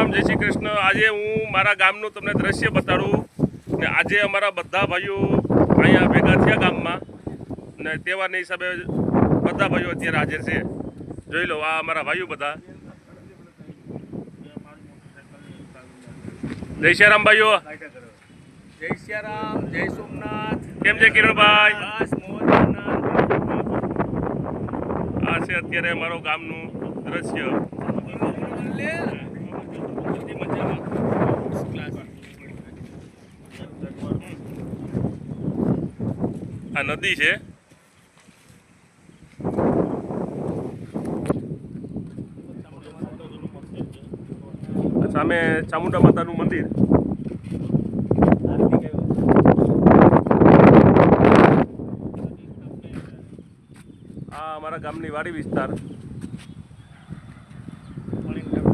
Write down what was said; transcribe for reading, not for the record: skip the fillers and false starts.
રામ, જય શ્રી કૃષ્ણ। આજે હું મારા ગામનું તમને દ્રશ્ય બતાડું ને આજે અમારા બધા ભાઈઓ અહીંયા ભેગા થયા ગામમાં ને તહેવારના હિસાબે બધા ભાઈઓ અત્યારે હાજર છે। જોઈ લો, આ અમારા ભાઈઓ બધા। જય શ્રી રામ ભાઈઓ, જય શ્રી રામ, જય સોમનાથ। કેમ છે કિરણભાઈ? બસ મોજ આનંદ। આ છે અત્યારે અમારો ગામનું દ્રશ્ય। આ નદી છે। સામે ચામુંડા માતાનું મંદિર। આ અમારા ગામની વાડી વિસ્તાર।